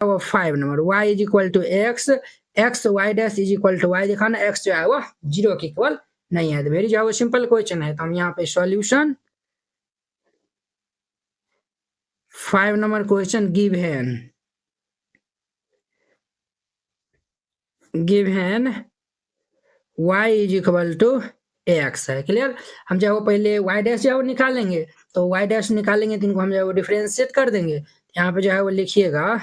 वो 5 number y is equal to x, x y dash is equal to y दिखाना, एक्स जो है वो 0 के इक्वल नहीं है। तो वेरी जो है वो सिंपल क्वेश्चन है। तो हम यहाँ पे solution 5 number question given y is equal to x है। क्लियर। हम जो है वो पहले y डैश जो है वो निकालेंगे, तो y डैश निकालेंगे तो इनको हम जो है वो डिफरेंशिएट कर देंगे। यहाँ पे जो है वो लिखिएगा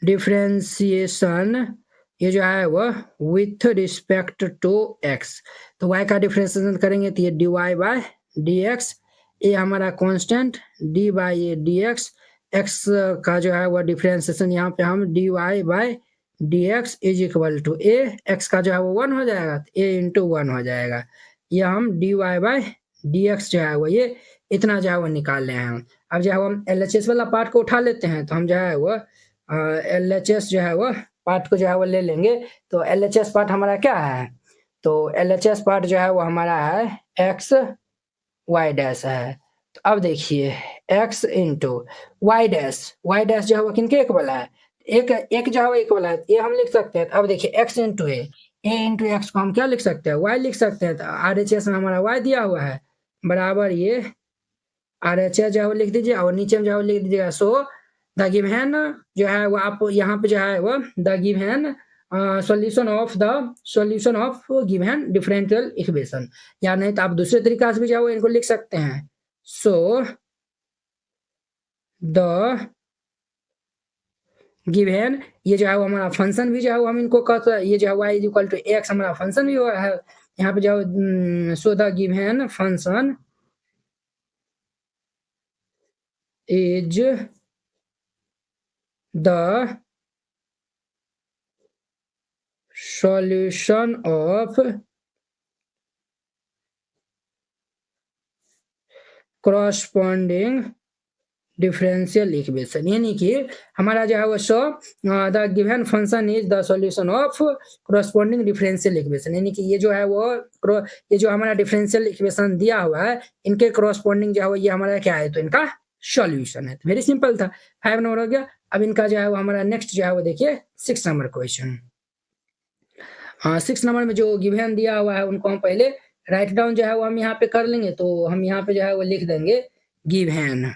डिफरेंशिएशन, ये जो है वो विथ रिस्पेक्ट टू x, तो y का डिफरेंशिएशन करेंगे तो ये dy बाय dx, ये हमारा constant d by A dx, x का जो है वो डिफरेंशिएशन यहाँ पे हम dy by dx is equal to a, x का जो है वो 1 हो जाएगा तो a इंटू 1 हो जाएगा। ये हम dy बाय dx जो है वो ये इतना जो है वो निकाल रहे हैं। अब जो है हम LHS वाला पार्ट को उठा लेते हैं, तो हम जो है वो LHS जो है वो पार्ट को जो है वो ले लेंगे। तो LHS पार्ट हमारा क्या है, तो LHS पार्ट जो है वो हमारा है x y डैश है। तो अब देखिए x इंटू y डैश जो है वो किनके इक्वल है, एक जो है वो इक्वल है, ये हम लिख सकते हैं। अब देखिए x इंटू ए इंटू एक्स को हम क्या लिख सकते हैं, y लिख सकते हैं। तो RHS में हमारा y दिया हुआ है बराबर ये RHS जो है वो लिख दीजिए और नीचे में जो है वो लिख दीजिएगा सो द गिवन जो है वो आप यहाँ पे जो है वो the given solution of given differential equation, या नहीं तो आप दूसरे तरीका से भी जो है वो इनको लिख सकते हैं। सो द गिवन, ये जो है वो हमारा फंक्शन भी जो है वो हम इनको कहते हैं, ये जो है y is equal to x हमारा फंक्शन भी हुआ है। यहाँ पे जो so the given function is the solution of corresponding differential equation, यानी कि हमारा जो है वो so the given function is the solution of corresponding differential equation, यानी कि ये जो है वो ये जो हमारा डिफरेंशियल इक्वेशन दिया हुआ है इनके corresponding जो है वो ये हमारा क्या है, तो इनका सॉल्यूशन है। तो वेरी सिंपल था, 5 नंबर हो गया। अब इनका जो है वो हमारा नेक्स्ट जो है वो देखिए 6 नंबर क्वेश्चन। 6 नंबर में जो गिवन दिया हुआ है उनको हम पहले राइट डाउन जो है वो हम यहाँ पे कर लेंगे। तो हम यहाँ पे जो है वो लिख देंगे given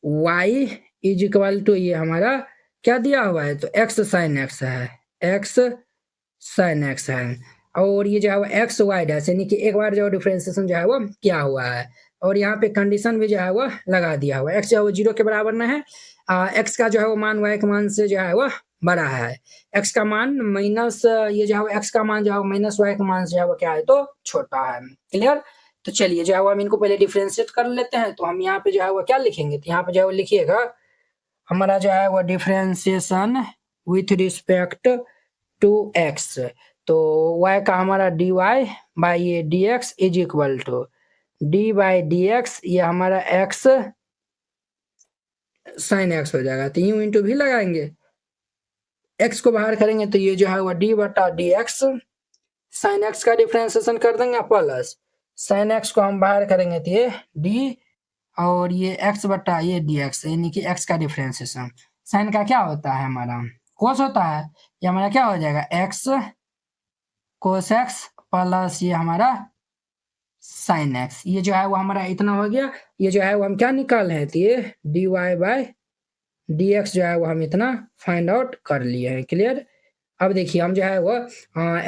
y is equal to, ये हमारा क्या दिया हुआ है, तो x sin x है, x sin x है, और ये जो है वो एक्स वाई डैश, यानी कि एक बार जो डिफरेंशिएशन जो है वो क्या हुआ है, और यहाँ पे कंडीशन भी जो है वो लगा दिया हुआ है, एक्स जो है वो 0 के बराबर न है, एक्स का जो है वो मान y के मान से जो है वो बड़ा है, एक्स का मान माइनस ये जो है एक्स का मान जो है माइनस y के मान से जो है वो क्या है, तो छोटा है। क्लियर। तो चलिए जो है वो हम इनको पहले डिफरेंशिएट कर लेते हैं। तो हम यहाँ पे जो है वो क्या लिखेंगे, तो यहाँ पे जो है वो लिखिएगा हमारा जो है वो differentiation with respect to x, तो y का हमारा dy बाई ये dx is equal to d by dx, ये हमारा x sin x हो जाएगा। तो यूं इंटू भी लगाएंगे, x को बाहर करेंगे तो ये जो है वो d बटा dx sin x का डिफरेंशिएशन कर देंगे, प्लस sin x को हम बाहर करेंगे तो ये d और ये x बटा ये dx, यानी कि x का डिफरेंशिएशन, sin का क्या होता है हमारा cos होता है, ये हमारा क्या हो जाएगा x cos x प्लस ये हमारा sin x, ये जो है वो हमारा इतना हो गया। ये जो है वो हम क्या निकाल है, तो ये dy बाय dx जो है वो हम इतना फाइंड आउट कर लिए हैं। क्लियर। अब देखिए हम जो है वो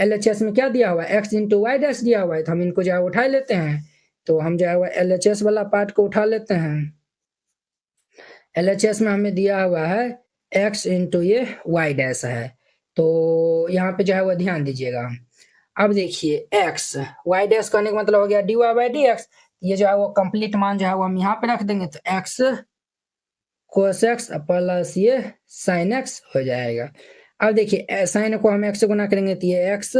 LHS में क्या दिया हुआ है, x इंटू वाई डैश दिया हुआ है, तो हम इनको जो है उठा लेते हैं। तो हम जो है वो LHS वाला पार्ट को उठा लेते हैं। LHS में हमें दिया हुआ है x इंटू ये वाई डैश है, तो यहाँ पे जो है वो ध्यान दीजिएगा। अब देखिए x वाई डैश करने का मतलब हो गया dy बाई dx, ये जो है वो कंप्लीट मान जो है वो हम यहाँ पे रख देंगे, तो x cos x प्लस ये sin x हो जाएगा। अब देखिए साइन को हम x से गुना करेंगे तो ये x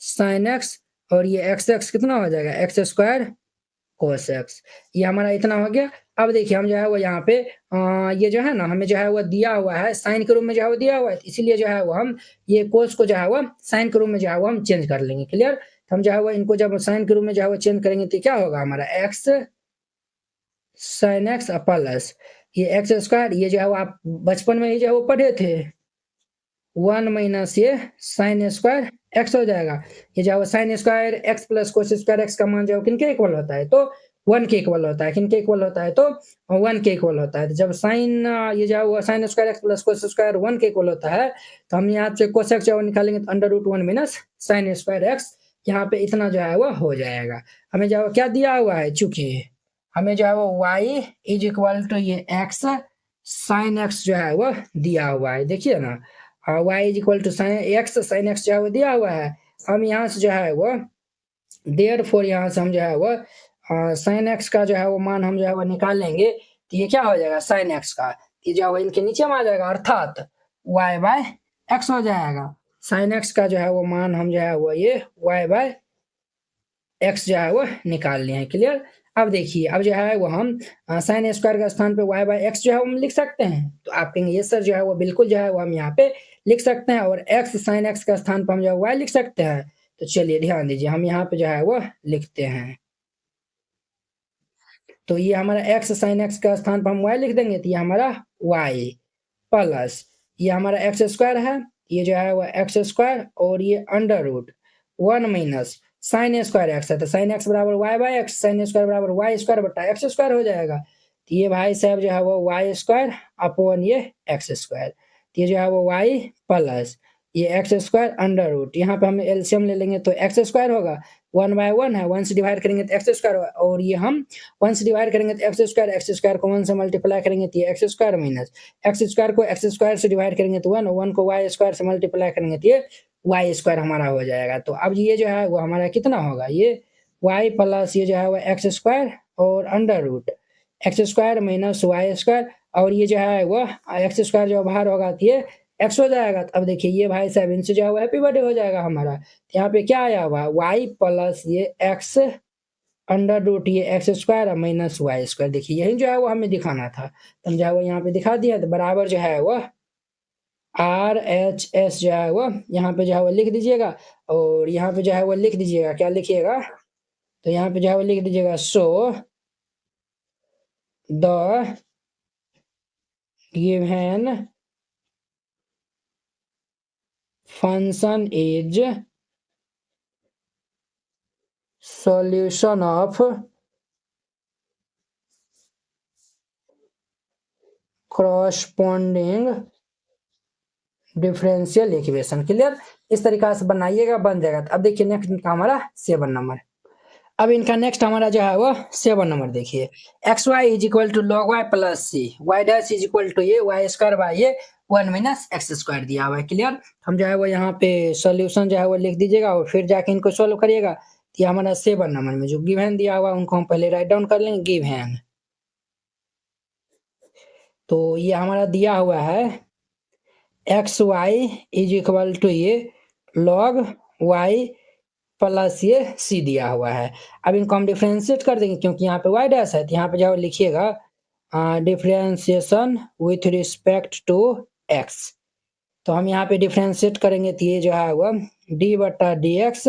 sin x और ये x कितना हो जाएगा, x स्क्वायर cos x, ये हमारा इतना हो गया। अब देखिए हम जो है वो यहाँ पे ये जो है ना हमें जो है वो दिया हुआ है साइन के रूप में जो है वो दिया हुआ है, इसीलिए जो है वो हम ये कोस को जो है वो साइन के रूप में जो है वो हम चेंज कर लेंगे। क्लियर। तो हम जो है वो इनको जब साइन के रूप में जो है वो चेंज करेंगे तो क्या होगा हमारा x साइन एक्स प्लस ये एक्स स्क्वायर, ये जो है वो आप बचपन में ही जो है वो पढ़े थे, 1 माइनस ये साइन स्क्वायर एक्स हो जाएगा। ये जो है sign square x plus cos square x का मान जो है किनके इक्वल होता है, तो 1 के इक्वल होता है। किनके इक्वल होता है, तो 1 के इक्वल होता है। तो जब साइन ये जो है वो sign square x plus cos square 1 के इक्वल होता है, तो हम यहाँ से कोस एक्स जो है निकालेंगे तो under root 1 minus sine square x, यहाँ पे इतना जो है वो हो जाएगा। हमें जो है क्या दिया हुआ है, चूंकि हमें जो है वो y इज इक्वल टू ये x साइन x जो है वो दिया हुआ है, देखिए ना, y is equal to sine x sine x जो है वो दिया हुआ है। हम यहाँ से जो है वो देयरफॉर यहाँ से हम जो है वो साइन एक्स का जो है वो मान हम जो है वो निकाल लेंगे, तो ये क्या हो जाएगा साइन एक्स का, ये जो है इनके नीचे में आ जाएगा, अर्थात y बाय एक्स हो जाएगा। साइन एक्स का जो है वो मान हम जो है वो ये y बाय एक्स जो है वो निकाल लिए हैं, क्लियर। अब देखिए, अब जो है वो हम साइन स्क्वायर के स्थान पे y बाय एक्स जो है वो हम लिख सकते हैं, तो आप कहेंगे ये सर जो है वो बिल्कुल जो है वो हम यहाँ पे लिख सकते हैं, और x साइन एक्स के स्थान पर हम जो है y लिख सकते हैं। तो चलिए ध्यान दीजिए, हम यहाँ पे जो है वो लिखते हैं, तो ये हमारा x साइन एक्स का स्थान पर हम y लिख देंगे, तो ये हमारा y प्लस ये हमारा एक्स स्क्वायर है, ये जो है वो एक्स स्क्वायर और ये under root 1 minus sine square x है, तो साइन एक्स बराबर y by x, sine square बराबर वाई स्क्वायर बटा एक्स स्क्वायर हो जाएगा। तो ये भाई साहब जो है वो वाई स्क्वायर अपॉन ये एक्स स्क्वायर, तो ये जो है वो वाई प्लस ये एक्स स्क्वायर अंडर रूट, यहाँ पे हम एलसीएम ले लेंगे तो एक्स स्क्वायर होगा, 1 बाय 1 है, 1 से डिवाइड करेंगे तो एक्स स्क्वायर, और ये हम 1 से डिवाइड करेंगे तो एक्स स्क्वायर को 1 से मल्टीप्लाई करेंगे तो ये x square minus x square को एक्स स्क्वायर से डिवाइड करेंगे तो 1, 1 को वाई स्क्वायर से मल्टीप्लाई करेंगे तो ये वाई स्क्वायर हमारा हो जाएगा। तो अब ये जो है वो हमारा कितना होगा, ये वाई प्लस ये जो है वो एक्स स्क्वायर और under root x square minus y square, और ये जो है वो एक्स स्क्वायर जो बाहर होगा तो ये एक्स हो जाएगा। तो अब देखिए ये भाई साहब इनसे जो है वो हैप्पी बर्थडे हो जाएगा हमारा। तो यहाँ पे क्या आया हुआ, वाई प्लस ये एक्स अंडर रूट ये एक्स स्क्वायर और माइनस वाई स्क्वायर, देखिए यही जो है वो हमें दिखाना था, तो हम जो है वो यहाँ पे दिखा दिया, तो बराबर जो है वो आर एच एस जो है वो यहाँ पे जो है वो लिख दीजिएगा, और यहाँ पे जो है वो लिख दीजिएगा, क्या लिखिएगा, तो यहाँ पे जो है वो लिख दीजिएगा so the given function is solution of corresponding differential equation, clear. इस तरीका से बनाइएगा, बन जाएगा। तो अब देखिए नेक्स्ट इनका हमारा 7 नंबर, अब इनका नेक्स्ट हमारा जो है वो 7 नंबर देखिए, x y is equal to log y plus c y dash is equal to ये वाई स्क्वायर बाई ये 1 माइनस एक्स स्क्वायर दिया हुआ है, क्लियर। हम जो है वो यहाँ पे सॉल्यूशन जो है वो लिख दीजिएगा और फिर जाके इनको सोल्व करिएगा। तो ये हमारा 7 नंबर में जो गिवन दिया हुआ है उनको हम पहले राइट डाउन कर लेंगे, गिवन। तो ये हमारा दिया हुआ है x y is equal to ये लॉग वाई प्लस ये सी दिया हुआ है। अब इनको हम डिफ्रेंशिएट कर देंगे, क्योंकि यहाँ पे वाई डैश है, तो यहाँ पे जाओ लिखिएगा differentiation with respect to x. तो हम यहाँ पे डिफ्रेंशिएट करेंगे तो ये जो है वो डी बटा डी एक्स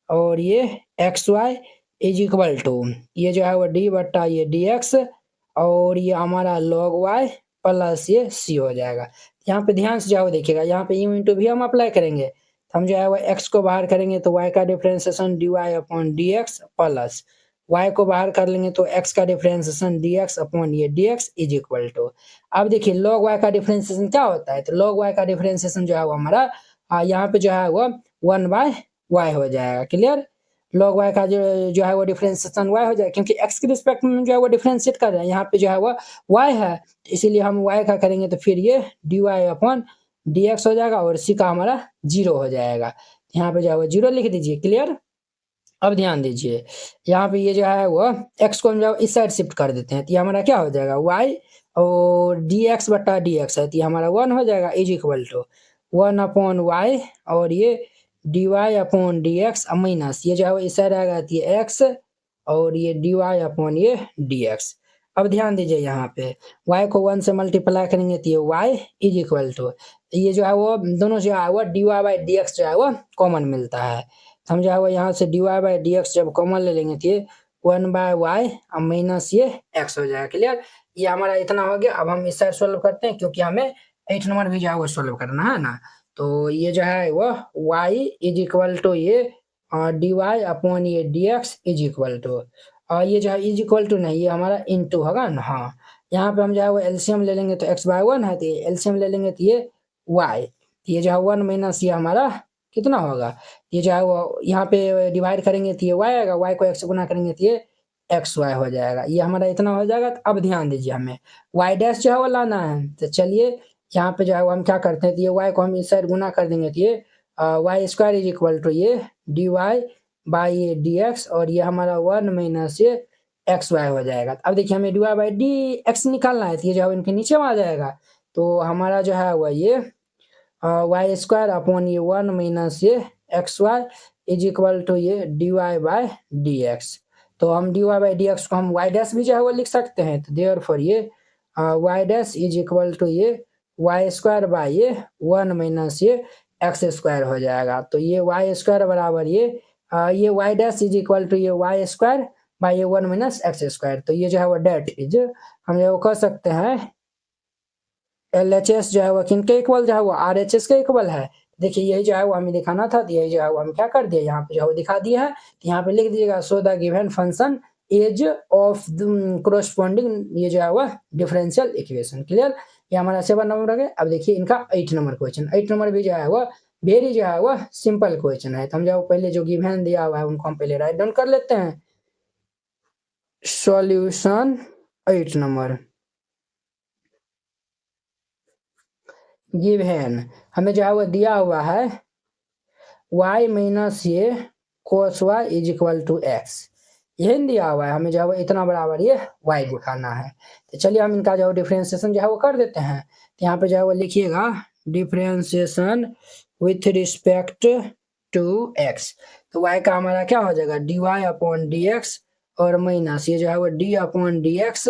और ये x y is equal to ये जो है वो डी बटा ये डी एक्स और ये हमारा लॉग वाई प्लस ये सी हो जाएगा। यहाँ पे ध्यान से जाओ देखिएगा, यहाँ पे यू इंटू भी हम अप्लाई करेंगे, तो हम जो है वो x को बाहर करेंगे तो y का differentiation dy upon dx plus y को बाहर कर लेंगे तो x का डिफरेंशिएशन dx अपॉन ये dx इज इक्वल टू। अब देखिए log y का डिफरेंशिएशन क्या होता है, तो log y का डिफरेंशिएशन जो है वो हमारा यहाँ पे जो है वो 1 बाय y हो जाएगा, क्लियर। log y का जो है वो डिफरेंशिएशन y हो जाएगा, क्योंकि x के रिस्पेक्ट में जो है वो डिफरेंशिएट कर रहे हैं, यहाँ पे जो है वो y है, इसीलिए हम y का करेंगे तो फिर ये dy अपॉन dx हो जाएगा और c का हमारा 0 हो जाएगा। यहाँ पे जो है वो 0 लिख दीजिए, क्लियर। अब ध्यान दीजिए, यहाँ पे ये जो है वो x को हम जो इस साइड शिफ्ट कर देते हैं, तो ये हमारा क्या हो जाएगा y और dx बटा dx है, तो ये हमारा 1 हो जाएगा is equal to 1 upon y और ये dy अपॉन dx माइनस ये जो है वो इस साइड आएगा तो ये x और ये dy अपॉन ये dx। अब ध्यान दीजिए यहाँ पे y को 1 से मल्टीप्लाई करेंगे तो ये y इज इक्वल टू ये जो है वो दोनों जो है वो dy बाई dx जो है वो कॉमन मिलता है, तो हम जो है वो यहाँ से dy बाई dx जब कॉमन ले लेंगे तो ये 1/y माइनस ये x हो जाएगा। क्लियर, ये हमारा इतना हो गया। अब हम इस साइड सोल्व करते हैं क्योंकि हमें 8 नंबर भी जो है वो सोल्व करना है ना। तो ये जो है वो y इज इक्वल टू ये dy अपॉन ये dx इज इक्वल टू, और ये जो है इज इक्वल टू नहीं, ये हमारा इनटू होगा ना। हाँ, यहाँ पे हम जो है वो एलसीएम ले लेंगे तो x/1 है, तो एलसीएम ले लेंगे तो ये y, ये जो है 1 माइनस ये हमारा कितना होगा, ये जो है वो यहाँ पे डिवाइड करेंगे तो ये y आएगा, y को x से गुना करेंगे तो ये xy हो जाएगा। ये हमारा इतना हो जाएगा। तो अब ध्यान दीजिए, हमें y डैश जो है वो लाना है। तो चलिए यहाँ पे जो है वो हम क्या करते हैं, तो ये y को हम इस साइड गुना कर देंगे तो ये y square is equal to ये dy बाई ये dx, और ये हमारा 1 माइनस ये xy हो जाएगा। अब देखिए हमें dy बाई dx निकालना है, तो ये जो है इनके नीचे में आ जाएगा। तो हमारा जो है वह ये वाई स्क्वायर अपॉन ये 1 माइनस ये XY इज इक्वल टू ये dy बाई dx। तो हम dy बाई dx को हम y डैश भी जो है वो लिख सकते हैं। तो देयरफॉर ये y dash is equal to ये वाई स्क्वायर बाई ये 1 माइनस ये x स्क्वायर हो जाएगा। तो ये y स्क्वायर बराबर ये y dash is equal to ये y स्क्वायर बाई ये 1 माइनस x स्क्वायर। तो ये जो है वो डेट इज, हम जो कह सकते हैं LHS जो है वो किन के इक्वल जो है वो RHS के इक्वल है। देखिए यही जो है वो हमें दिखाना था, तो यही जो है वो हम क्या कर दिए, यहाँ पे जो है वो दिखा दिया है। तो यहाँ पे लिख दीजिएगा so the given function as of corresponding ये जो है वो डिफरेंशियल इक्वेशन। क्लियर, ये हमारा 7 नंबर हो गया। अब देखिए इनका 8 नंबर क्वेश्चन, 8 नंबर भी जो है वो वेरी जो है वो सिंपल क्वेश्चन है। तो हम जो पहले जो गिवन दिया हुआ है उनको हम पहले राइट डाउन कर लेते हैं। सॉल्यूशन 8 नंबर गिवन हमें जो है वो दिया हुआ है y माइनस ये cos y is equal to x, यही दिया हुआ है। हमें जो है वो इतना बराबर ये y दिखाना है। तो चलिए हम इनका जो है डिफरेंशिएशन जो है वो कर देते हैं। तो यहाँ पे जो है वो लिखिएगा differentiation with respect to x। तो y का हमारा क्या हो जाएगा dy अपॉन dx, और माइनस ये जो है वो d अपॉन dx,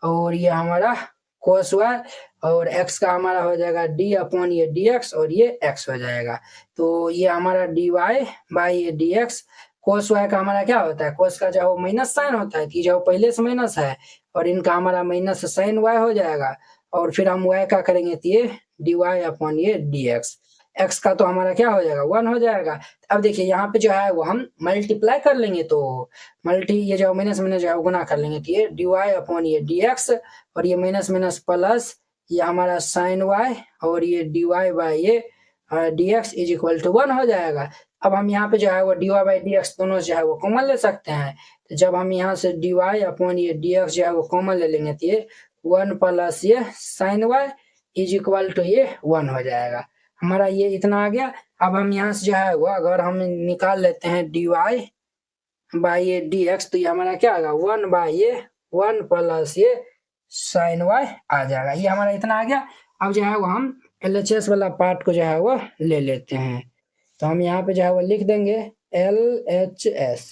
और ये हमारा cos y, और x का हमारा हो जाएगा d अपॉन ये dx, और ये x हो जाएगा। तो ये हमारा dy बाई ये dx, cos y का हमारा क्या होता है, cos का जो माइनस साइन होता है, जो पहले से माइनस है, और इनका हमारा माइनस साइन y हो जाएगा। और फिर हम y का करेंगे तो ये dy अपॉन ये dx, x का तो हमारा क्या हो जाएगा 1 हो जाएगा। अब देखिए यहाँ पे जो है वो हम मल्टीप्लाई कर लेंगे, तो मल्टी ये जो माइनस माइनस जो है गुना कर लेंगे, तो ये dy अपॉन ये dx, और ये माइनस माइनस प्लस ये हमारा साइन y, और ये dy बाई ये dx इज इक्वल टू 1 हो जाएगा। अब हम यहाँ पे जो है वो dy बाई dx दोनों जो है वो कॉमन ले सकते हैं। तो जब हम यहाँ से dy अपॉन ये dx जो है वो कॉमन ले लेंगे, तो ये 1 प्लस ये sine y is equal to ये 1 हो जाएगा। हमारा ये इतना आ गया। अब हम यहाँ से जो है वो अगर हम निकाल लेते हैं dy बाई ये dx, तो ये हमारा क्या आएगा 1 बाई ये 1 प्लस ये साइन y आ जाएगा। ये हमारा इतना आ गया। अब जो है वो हम LHS वाला पार्ट को जो है वो ले लेते हैं। तो हम यहाँ पे जो है वो लिख देंगे LHS।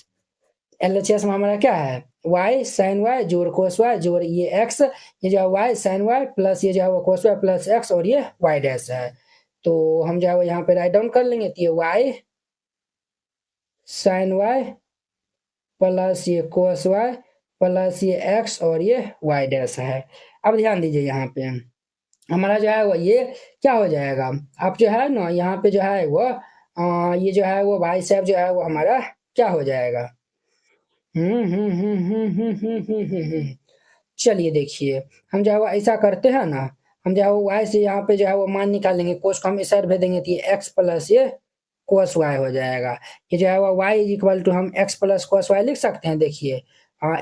LHS में हमारा क्या है y साइन y जोड़ cos y जोड़ ये x, ये जो है y साइन y प्लस ये जो है वो cos y प्लस x, और ये y डैश है। तो हम जो है वो यहाँ पे राइट डाउन कर लेंगे, तो ये y साइन y प्लस ये cos y प्लस ये x, और ये y डैश है। अब ध्यान दीजिए यहाँ पे हमारा जो है वो ये क्या हो जाएगा, अब जो है ना यहाँ पे जो है वो ये जो है वो भाई साहब जो है वो हमारा क्या हो जाएगा। चलिए देखिए हम जो है वो ऐसा करते हैं ना, हम जो है वो y से यहाँ पे जो है वो मान निकालेंगे, कोस को हम इस साइड भेज देंगे, तो ये x प्लस ये कोस y हो जाएगा। ये जो है वो y इज इक्वल टू हम x प्लस कोस y लिख सकते हैं। देखिए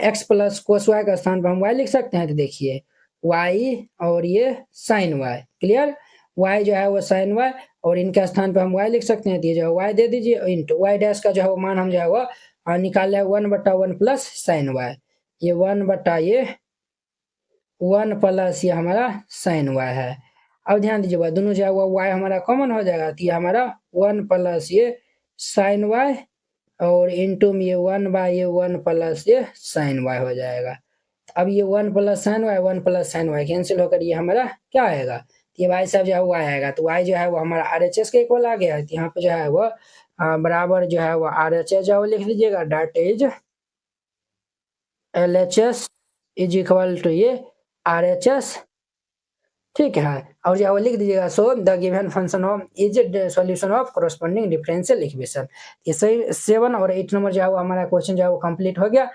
x प्लस कोस y का स्थान पर हम y लिख सकते हैं। तो देखिए y और ये साइन y, क्लियर, y जो है वो साइन y, और इनके स्थान पर हम y लिख सकते हैं। तो ये जो है y दे दीजिए इंटू y डैश का जो है वो मान हम जो है वो निकाल है 1/1 प्लस साइन y, ये 1 बटा ये 1 प्लस ये हमारा साइन y है। अब ध्यान दीजिएगा दोनों जो है वो y हमारा कॉमन हो जाएगा, तो ये हमारा 1 प्लस ये साइन y, और इंटू में ये 1 बाई ये 1 प्लस ये साइन y हो जाएगा। अब ये 1 plus sign y 1 plus sign y cancel होकर ये हमारा क्या आएगा, तो ये y सब जो है वो आएगा। तो y जो है वो हमारा RHS के इक्वल आ गया है। तो यहाँ पे जो है वो बराबर जो है वो RHS जो लिख दीजिएगा, that is LHS is equal to ये RHS, ठीक है। और जो लिख दीजिएगा so the given function of is solution of corresponding differential equation. ये सही 7 और 8 नंबर जो है वो हमारा क्वेश्चन जो है वो कंप्लीट हो गया।